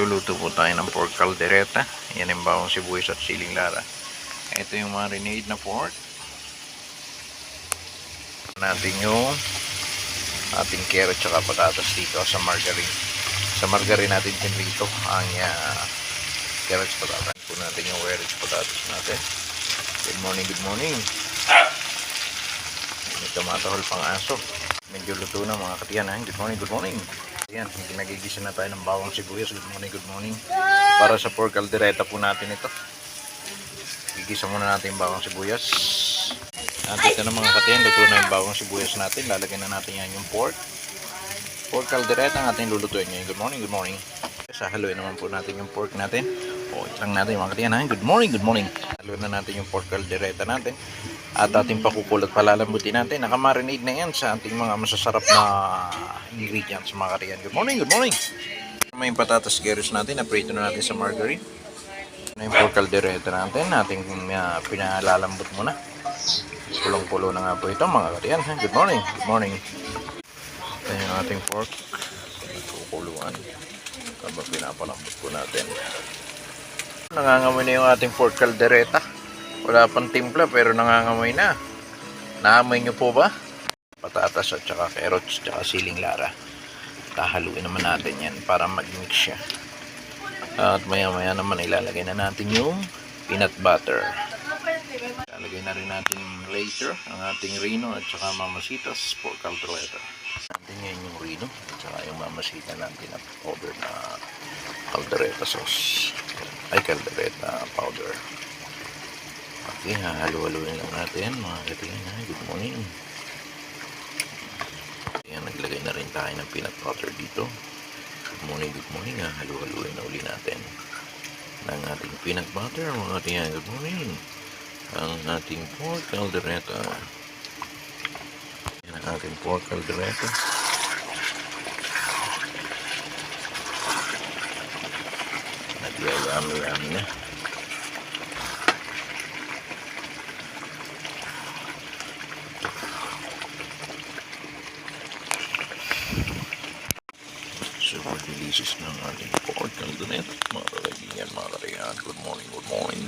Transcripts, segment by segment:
Magluluto po tayo ng pork caldereta. Yan yung bawang sibuyas at siling lara. Ito yung marinade na pork. Natin yung ating carrot at patatas dito sa margarine. Sa margarine natin pinrito ang carrots at patatas. Po natin yung carrots patatas natin. Good morning, good morning. May tumatahol pang aso. Medyo luto na mga katiyan. Good morning, good morning. Ayan, nagigisa na tayo ng bawang sibuyas. Good morning, good morning. Para sa pork caldereta po natin ito. Gigisa muna natin yung bawang sibuyas. At ito na mga katiyan, luto na yung bawang sibuyas natin. Lalagyan na natin yan yung pork. Pork caldereta ang ating lulutuin ngayon. Good morning, good morning. Haluin naman po natin yung pork natin. Itlang natin mga katiyan. Good morning, good morning. Haluin na natin yung pork caldereta natin. At ating pakukulot palalambutin natin. Nakamarinate na yan sa ating mga masasarap na ingredients mga katiyan. Good morning, good morning. May patatas carrots natin. Naprito na natin sa margarine. Yung pork caldereta natin. Ating pinalalambot muna. Pulong-pulo na nga po ito mga katiyan. Good morning, good morning. Ito yung ating pork. Kukuluan. Habang pinapalambot po natin. Nangangamoy na yung ating pork caldereta. Wala pang timpla pero nangangamoy na. Naamoy nyo po ba? Patatas at saka carrots at saka siling lara. Tahaluin naman natin yan para mag-mix siya. At maya maya naman ilalagay na natin yung peanut butter. Ilalagay na rin natin later ang ating rino at saka mamasitas pork caldereta. Natin ngayon yung rino at saka yung mamasita natin na powder na caldereta sauce. Ay caldereta powder. Okay, halu-haluin lang natin mga katiyan. Good morning. Ayan, naglagay na rin tayo ng peanut butter dito. Good morning, good morning. Halu-haluin na uli natin ng ating peanut butter mga katiyan. Good morning. Ang ating pork caldereta. Ayan ang ating pork caldereta. Nagyayami-yami na. Super delicious ng ating pork caldereta. Mga kaibigan, mga katiyan. Good morning, good morning.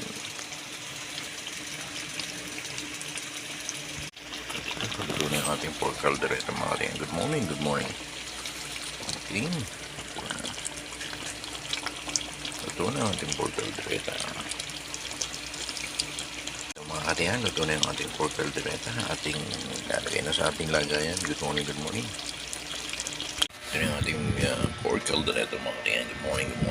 Ito na yung ating pork caldereta mga katiyan. Good morning, good morning. Okay. Ito na ang ating pork caldereta. Mga katiyan, ito na yung ating pork caldereta. Ating lalagay na sa ating lagayan. Good morning, good morning. Ito na yung ating pork caldereta mga katiyan. Good morning, good morning.